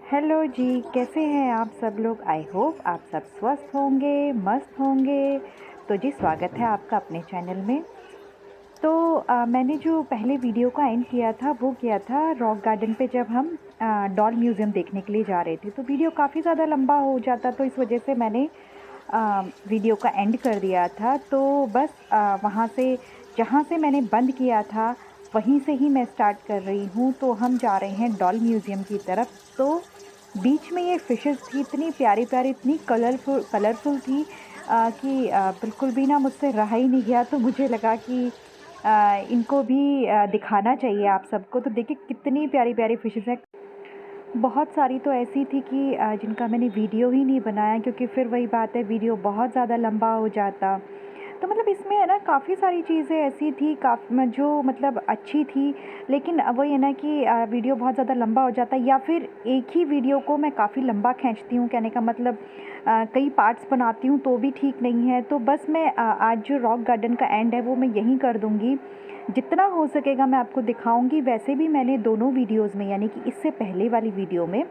Hello जी, कैसे हैं आप सब लोग? आई होप आप सब स्वस्थ होंगे, मस्त होंगे। तो जी स्वागत है आपका अपने चैनल में। तो मैंने जो पहले वीडियो का एंड किया था वो किया था रॉक गार्डन पे जब हम डॉल म्यूज़ियम देखने के लिए जा रहे थे। तो वीडियो काफ़ी ज़्यादा लंबा हो जाता तो इस वजह से मैंने वीडियो का एंड कर दिया था। तो बस वहाँ से जहाँ से मैंने बंद किया था वहीं से ही मैं स्टार्ट कर रही हूँ। तो हम जा रहे हैं डॉल म्यूज़ियम की तरफ। तो बीच में ये फ़िशेज़ थी, इतनी प्यारी-प्यारी, इतनी कलरफुल कलरफुल थी कि बिल्कुल भी ना मुझसे रहा ही नहीं गया। तो मुझे लगा कि इनको भी दिखाना चाहिए आप सबको। तो देखिए कितनी प्यारी-प्यारी फ़िशेज़ हैं। बहुत सारी तो ऐसी थी कि जिनका मैंने वीडियो ही नहीं बनाया क्योंकि फिर वही बात है, वीडियो बहुत ज़्यादा लंबा हो जाता। तो मतलब इसमें है ना काफ़ी सारी चीज़ें ऐसी थी जो मतलब अच्छी थी, लेकिन वही है ना कि वीडियो बहुत ज़्यादा लंबा हो जाता है या फिर एक ही वीडियो को मैं काफ़ी लंबा खींचती हूँ। कहने का मतलब कई पार्ट्स बनाती हूँ तो भी ठीक नहीं है। तो बस मैं आज जो रॉक गार्डन का एंड है वो मैं यहीं कर दूँगी। जितना हो सकेगा मैं आपको दिखाऊँगी। वैसे भी मैंने दोनों वीडियोज़ में, यानी कि इससे पहले वाली वीडियो में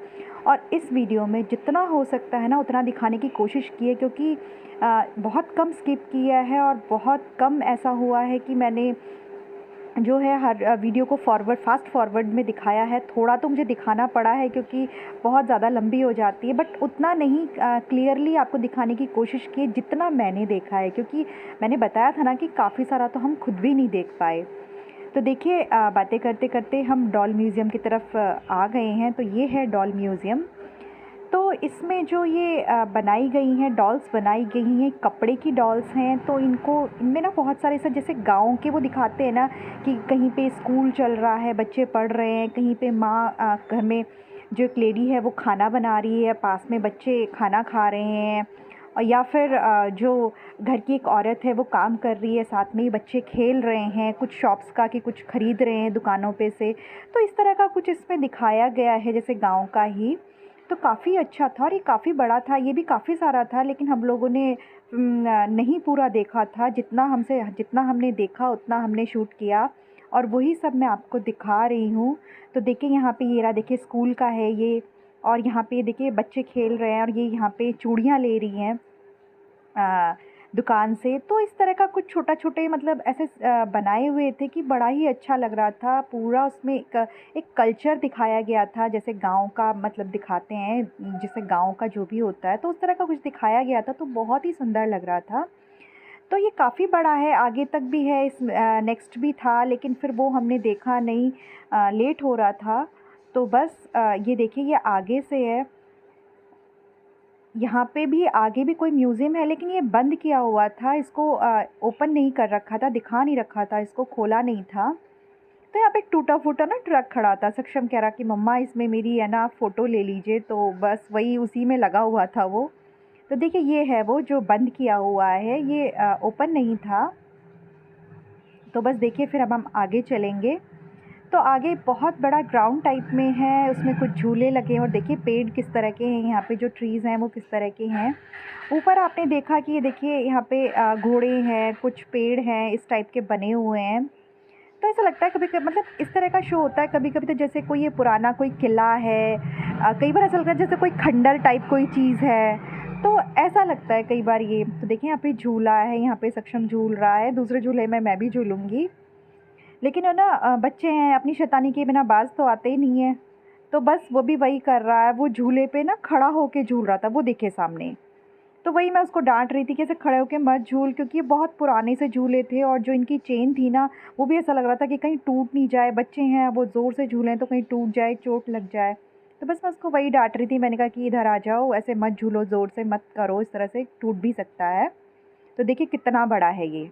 और इस वीडियो में, जितना हो सकता है ना उतना दिखाने की कोशिश की है, क्योंकि बहुत कम स्किप किया है और बहुत कम ऐसा हुआ है कि मैंने जो है हर वीडियो को फ़ास्ट फ़ॉरवर्ड में दिखाया है। थोड़ा तो मुझे दिखाना पड़ा है क्योंकि बहुत ज़्यादा लंबी हो जाती है, बट उतना नहीं क्लियरली आपको दिखाने की कोशिश की जितना मैंने देखा है, क्योंकि मैंने बताया था ना कि काफ़ी सारा तो हम खुद भी नहीं देख पाए। तो देखिए बातें करते-करते हम डॉल म्यूज़ियम की तरफ आ गए हैं। तो ये है डॉल म्यूज़ियम। तो इसमें जो ये बनाई गई हैं डॉल्स, बनाई गई हैं कपड़े की डॉल्स हैं। तो इनमें ना बहुत सारे ऐसे जैसे गाँव के वो दिखाते हैं ना कि कहीं पे स्कूल चल रहा है, बच्चे पढ़ रहे हैं, कहीं पे माँ घर में जो एक लेडी है वो खाना बना रही है, पास में बच्चे खाना खा रहे हैं, और या फिर जो घर की एक औरत है वो काम कर रही है, साथ में ही बच्चे खेल रहे हैं, कुछ शॉप्स का कि कुछ खरीद रहे हैं दुकानों पे से। तो इस तरह का कुछ इसमें दिखाया गया है जैसे गाँव का ही। तो काफ़ी अच्छा था और ये काफ़ी बड़ा था, ये भी काफ़ी सारा था, लेकिन हम लोगों ने नहीं पूरा देखा था। जितना हमने देखा उतना हमने शूट किया और वही सब मैं आपको दिखा रही हूँ। तो देखिए यहाँ पे ये रहा, देखिए स्कूल का है ये, और यहाँ पे देखिए बच्चे खेल रहे हैं और ये यहाँ पे चूड़ियाँ ले रही हैं अ, दुकान से। तो इस तरह का कुछ छोटे मतलब ऐसे बनाए हुए थे कि बड़ा ही अच्छा लग रहा था। पूरा उसमें एक कल्चर दिखाया गया था, जैसे गाँव का मतलब दिखाते हैं, जैसे गाँव का जो भी होता है तो उस तरह का कुछ दिखाया गया था। तो बहुत ही सुंदर लग रहा था। तो ये काफ़ी बड़ा है, आगे तक भी है, नेक्स्ट भी था, लेकिन फिर वो हमने देखा नहीं, लेट हो रहा था। तो बस ये देखिए ये आगे से है। यहाँ पे भी आगे भी कोई म्यूज़ियम है, लेकिन ये बंद किया हुआ था, इसको ओपन नहीं कर रखा था, दिखा नहीं रखा था, इसको खोला नहीं था। तो यहाँ पे एक टूटा-फूटा ना ट्रक खड़ा था। सक्षम कह रहा कि मम्मा इसमें मेरी है ना फ़ोटो ले लीजिए, तो बस वही उसी में लगा हुआ था वो। तो देखिए ये है वो जो बंद किया हुआ है, ये ओपन नहीं था। तो बस देखिए फिर अब हम आगे चलेंगे। तो आगे बहुत बड़ा ग्राउंड टाइप में है, उसमें कुछ झूले लगे हैं और देखिए पेड़ किस तरह के हैं, यहाँ पे जो ट्रीज़ हैं वो किस तरह के हैं। ऊपर आपने देखा कि ये देखिए यहाँ पे घोड़े हैं, कुछ पेड़ हैं, इस टाइप के बने हुए हैं। तो ऐसा लगता है कभी-कभी, मतलब इस तरह का शो होता है कभी-कभी, तो जैसे कोई ये पुराना कोई किला है, कई बार ऐसा लगता है जैसे कोई खंडर टाइप कोई चीज़ है, तो ऐसा लगता है कई बार ये। तो देखिए यहाँ पे झूला है, यहाँ पे सक्षम झूल रहा है, दूसरे झूले में मैं भी झूलूँगी। लेकिन है ना बच्चे हैं, अपनी शैतानी के बिना बाज़ तो आते ही नहीं हैं। तो बस वो भी वही कर रहा है, वो झूले पे ना खड़ा होके झूल रहा था, वो देखिए सामने। तो वही मैं उसको डाँट रही थी कि ऐसे खड़े होके मत झूल, क्योंकि ये बहुत पुराने से झूले थे और जो इनकी चेन थी ना, वो भी ऐसा लग रहा था कि कहीं टूट नहीं जाए, बच्चे हैं, वो ज़ोर से झूलें तो कहीं टूट जाए, चोट लग जाए। तो बस मैं उसको वही डाँट रही थी, मैंने कहा कि इधर आ जाओ, ऐसे मत झूलो, ज़ोर से मत करो, इस तरह से टूट भी सकता है। तो देखिए कितना बड़ा है ये।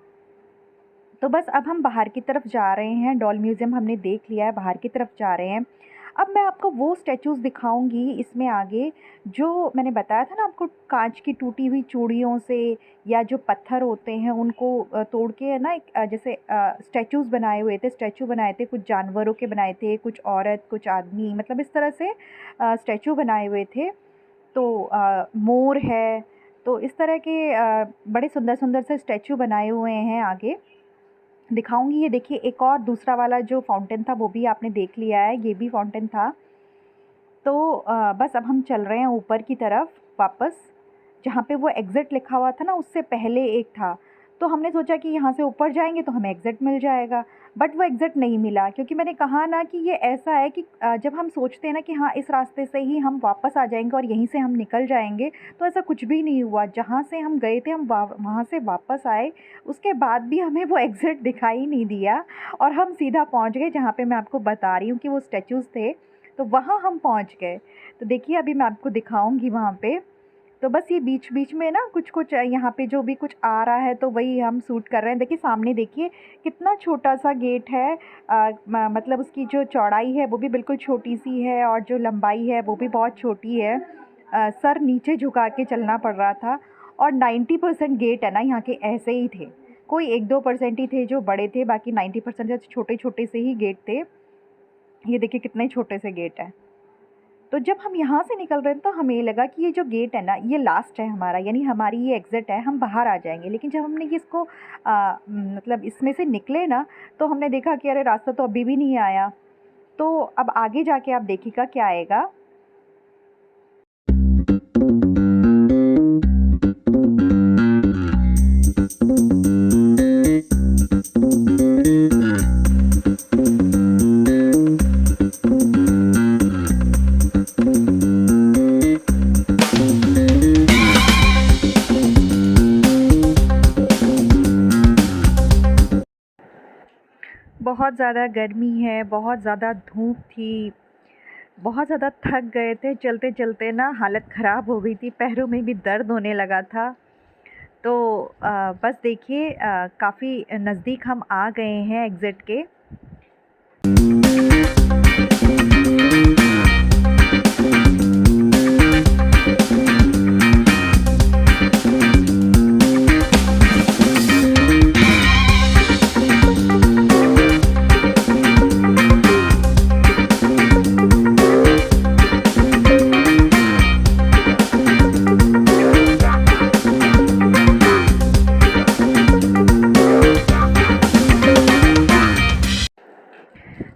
तो बस अब हम बाहर की तरफ जा रहे हैं, डॉल म्यूज़ियम हमने देख लिया है, बाहर की तरफ जा रहे हैं। अब मैं आपको वो स्टैचूज़ दिखाऊँगी इसमें आगे, जो मैंने बताया था ना आपको, काँच की टूटी हुई चूड़ियों से या जो पत्थर होते हैं उनको तोड़ के है ना एक जैसे स्टैचूज़ बनाए हुए थे, स्टैचू बनाए थे, कुछ जानवरों के बनाए थे, कुछ औरत, कुछ आदमी, मतलब इस तरह से स्टैचू बनाए हुए थे। तो मोर है, तो इस तरह के बड़े सुंदर-सुंदर से स्टैचू बनाए हुए हैं आगे। दिखाऊँगी। ये देखिए एक और दूसरा वाला जो फाउंटेन था वो भी आपने देख लिया है, ये भी फाउंटेन था। तो बस अब हम चल रहे हैं ऊपर की तरफ वापस, जहाँ पे वो एग्ज़िट लिखा हुआ था ना उससे पहले एक था। तो हमने सोचा कि यहाँ से ऊपर जाएंगे तो हमें एग्ज़िट मिल जाएगा, बट वो एग्ज़िट नहीं मिला, क्योंकि मैंने कहा ना कि ये ऐसा है कि जब हम सोचते हैं ना कि हाँ इस रास्ते से ही हम वापस आ जाएंगे और यहीं से हम निकल जाएंगे, तो ऐसा कुछ भी नहीं हुआ। जहाँ से हम गए थे हम वहाँ से वापस आए, उसके बाद भी हमें वो एग्ज़िट दिखाई नहीं दिया और हम सीधा पहुँच गए जहाँ पे मैं आपको बता रही हूँ कि वो स्टैचूज़ थे, तो वहाँ हम पहुँच गए। तो देखिए अभी मैं आपको दिखाऊंगी वहाँ पे। तो बस ये बीच बीच में ना कुछ कुछ यहाँ पे जो भी कुछ आ रहा है तो वही हम शूट कर रहे हैं। देखिए सामने देखिए कितना छोटा सा गेट है, मतलब उसकी जो चौड़ाई है वो भी बिल्कुल छोटी सी है और जो लंबाई है वो भी बहुत छोटी है। सर नीचे झुका के चलना पड़ रहा था। और 90% गेट है ना यहाँ के ऐसे ही थे, कोई 1-2% ही थे जो बड़े थे, बाकी 90% छोटे छोटे से ही गेट थे। ये देखिए कितने छोटे से गेट है। तो जब हम यहाँ से निकल रहे थे तो हमें लगा कि ये जो गेट है ना ये लास्ट है हमारा, यानी हमारी ये एग्ज़िट है, हम बाहर आ जाएंगे। लेकिन जब हमने ये इसको मतलब इसमें से निकले ना, तो हमने देखा कि अरे रास्ता तो अभी भी नहीं आया। तो अब आगे जाके आप देखिएगा क्या आएगा। बहुत ज़्यादा गर्मी है, बहुत ज़्यादा धूप थी, बहुत ज़्यादा थक गए थे, चलते चलते ना हालत ख़राब हो गई थी, पैरों में भी दर्द होने लगा था। तो बस देखिए काफ़ी नज़दीक हम आ गए हैं एग्ज़िट के।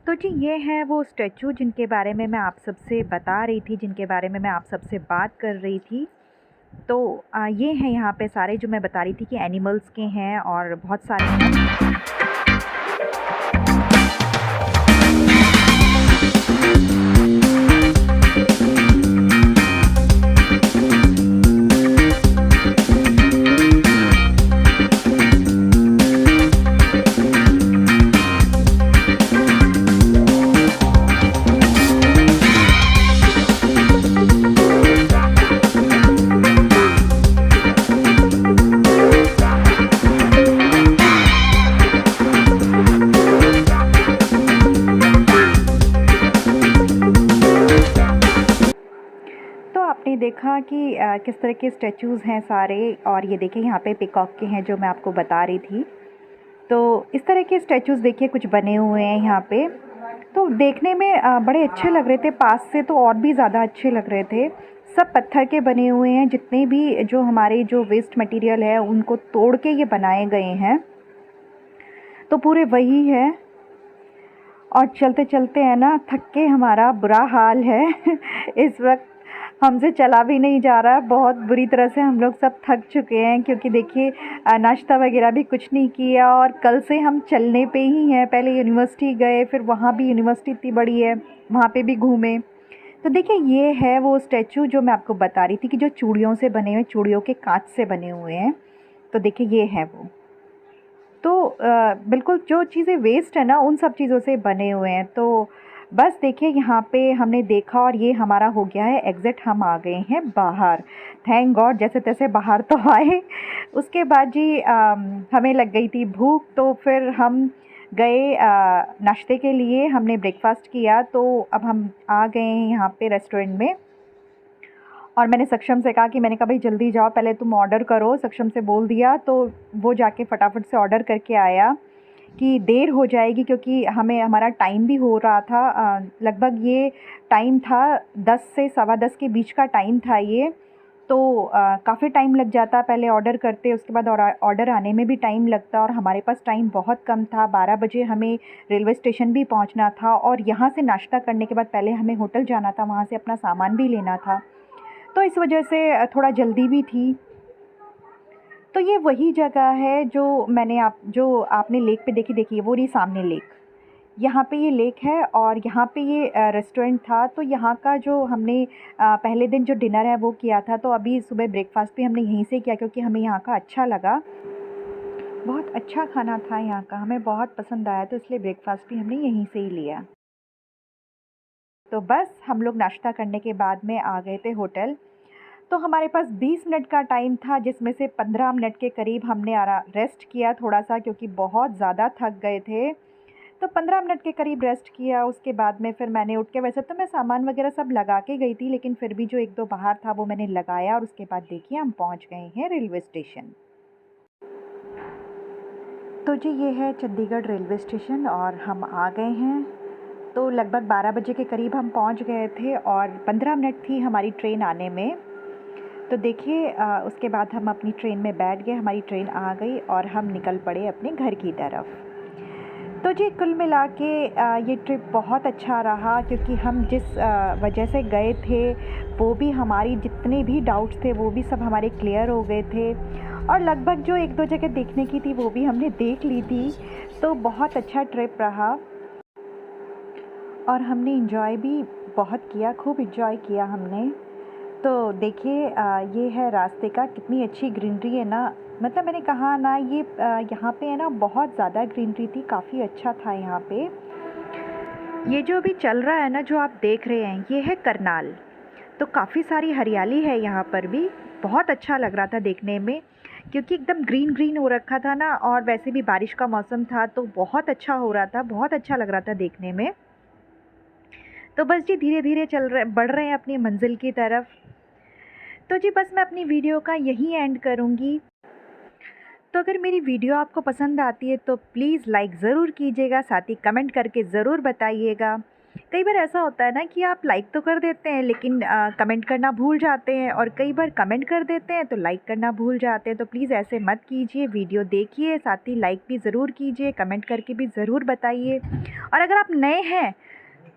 तो जी ये है वो स्टैचू जिनके बारे में मैं आप सबसे बता रही थी, जिनके बारे में मैं आप सबसे बात कर रही थी। तो ये हैं यहाँ पे सारे जो मैं बता रही थी कि एनिमल्स के हैं और बहुत सारे हैं। तो आपने देखा कि किस तरह के स्टैचूज़ हैं सारे, और ये देखिए यहाँ पे पीकॉक के हैं जो मैं आपको बता रही थी। तो इस तरह के स्टैचूज़ देखिए कुछ बने हुए हैं यहाँ पे, तो देखने में बड़े अच्छे लग रहे थे, पास से तो और भी ज़्यादा अच्छे लग रहे थे। सब पत्थर के बने हुए हैं, जितने भी जो हमारे जो वेस्ट मटेरियल है उनको तोड़ के ये बनाए गए हैं, तो पूरे वही है। और चलते चलते है ना थक के हमारा बुरा हाल है इस वक्त हमसे चला भी नहीं जा रहा, बहुत बुरी तरह से हम लोग सब थक चुके हैं, क्योंकि देखिए नाश्ता वगैरह भी कुछ नहीं किया और कल से हम चलने पे ही हैं। पहले यूनिवर्सिटी गए, फिर वहाँ भी यूनिवर्सिटी इतनी बड़ी है वहाँ पे भी घूमे। तो देखिए ये है वो स्टैचू जो मैं आपको बता रही थी कि जो चूड़ियों से बने हुए, चूड़ियों के कांच से बने हुए हैं। तो देखिए ये है वो। तो बिल्कुल जो चीज़ें वेस्ट है ना उन सब चीज़ों से बने हुए हैं। तो बस देखिए यहाँ पे हमने देखा और ये हमारा हो गया है एग्ज़िट, हम आ गए हैं बाहर, थैंक गॉड जैसे तैसे बाहर तो आए। उसके बाद जी हमें लग गई थी भूख, तो फिर हम गए नाश्ते के लिए, हमने ब्रेकफास्ट किया। तो अब हम आ गए हैं यहाँ पे रेस्टोरेंट में, और मैंने सक्षम से कहा कि मैंने कहा भाई जल्दी जाओ, पहले तुम ऑर्डर करो। सक्षम से बोल दिया, तो वो जाके फटाफट से ऑर्डर करके आया कि देर हो जाएगी, क्योंकि हमें हमारा टाइम भी हो रहा था। लगभग ये टाइम था 10 से 10:15 के बीच का टाइम था ये। तो काफ़ी टाइम लग जाता, पहले ऑर्डर करते, उसके बाद ऑर्डर आने में भी टाइम लगता, और हमारे पास टाइम बहुत कम था। 12 बजे हमें रेलवे स्टेशन भी पहुंचना था, और यहाँ से नाश्ता करने के बाद पहले हमें होटल जाना था, वहाँ से अपना सामान भी लेना था। तो इस वजह से थोड़ा जल्दी भी थी। तो ये वही जगह है जो आपने लेक पे देखी, वो रही सामने लेक। यहाँ पे ये लेक है, और यहाँ पे ये रेस्टोरेंट था। तो यहाँ का जो हमने पहले दिन जो डिनर है वो किया था, तो अभी सुबह ब्रेकफास्ट भी हमने यहीं से किया, क्योंकि हमें यहाँ का अच्छा लगा। बहुत अच्छा खाना था यहाँ का, हमें बहुत पसंद आया, तो इसलिए ब्रेकफास्ट भी हमने यहीं से ही लिया। तो बस हम लोग नाश्ता करने के बाद में आ गए थे होटल। तो हमारे पास 20 मिनट का टाइम था, जिसमें से 15 मिनट के करीब हमने रेस्ट किया थोड़ा सा, क्योंकि बहुत ज़्यादा थक गए थे। तो 15 मिनट के करीब रेस्ट किया। उसके बाद में फिर मैंने उठ के, वैसे तो मैं सामान वगैरह सब लगा के गई थी, लेकिन फिर भी जो 1-2 बाहर था वो मैंने लगाया, और उसके बाद देखिए हम पहुंच गए हैं रेलवे स्टेशन। तो जी ये है चंडीगढ़ रेलवे स्टेशन, और हम आ गए हैं। तो लगभग 12 बजे के करीब हम पहुंच गए थे, और 15 मिनट थी हमारी ट्रेन आने में। तो देखिए उसके बाद हम अपनी ट्रेन में बैठ गए, हमारी ट्रेन आ गई, और हम निकल पड़े अपने घर की तरफ। तो जी कुल मिला के ये ट्रिप बहुत अच्छा रहा, क्योंकि हम जिस वजह से गए थे, वो भी हमारी जितने भी डाउट्स थे वो भी सब हमारे क्लियर हो गए थे, और लगभग जो 1-2 जगह देखने की थी वो भी हमने देख ली थी। तो बहुत अच्छा ट्रिप रहा, और हमने इंजॉय भी बहुत किया, खूब इंजॉय किया हमने। तो देखिए ये है रास्ते का, कितनी अच्छी ग्रीनरी है ना। मतलब मैंने कहा ना, ये यहाँ पे है ना, बहुत ज़्यादा ग्रीनरी थी, काफ़ी अच्छा था यहाँ पे। ये जो अभी चल रहा है ना, जो आप देख रहे हैं, ये है करनाल। तो काफ़ी सारी हरियाली है यहाँ पर भी, बहुत अच्छा लग रहा था देखने में, क्योंकि एकदम ग्रीन ग्रीन हो रखा था ना, और वैसे भी बारिश का मौसम था, तो बहुत अच्छा हो रहा था, बहुत अच्छा लग रहा था देखने में। तो बस जी धीरे धीरे बढ़ रहे हैं अपनी मंजिल की तरफ। तो जी बस मैं अपनी वीडियो का यहीं एंड करूँगी। तो अगर मेरी वीडियो आपको पसंद आती है तो प्लीज़ लाइक ज़रूर कीजिएगा, साथ ही कमेंट करके ज़रूर बताइएगा। कई बार ऐसा होता है ना कि आप लाइक तो कर देते हैं, लेकिन कमेंट करना भूल जाते हैं, और कई बार कमेंट कर देते हैं तो लाइक करना भूल जाते हैं। तो प्लीज़ ऐसे मत कीजिए, वीडियो देखिए, साथ ही लाइक भी ज़रूर कीजिए, कमेंट करके भी ज़रूर बताइए, और अगर आप नए हैं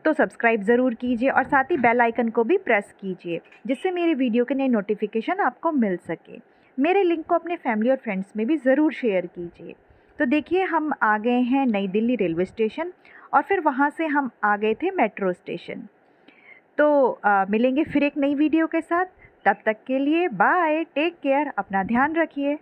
तो सब्सक्राइब ज़रूर कीजिए, और साथ ही बेल आइकन को भी प्रेस कीजिए, जिससे मेरी वीडियो के नए नोटिफिकेशन आपको मिल सके। मेरे लिंक को अपने फैमिली और फ्रेंड्स में भी ज़रूर शेयर कीजिए। तो देखिए हम आ गए हैं नई दिल्ली रेलवे स्टेशन, और फिर वहाँ से हम आ गए थे मेट्रो स्टेशन। तो मिलेंगे फिर एक नई वीडियो के साथ। तब तक के लिए बाय, टेक केयर, अपना ध्यान रखिए।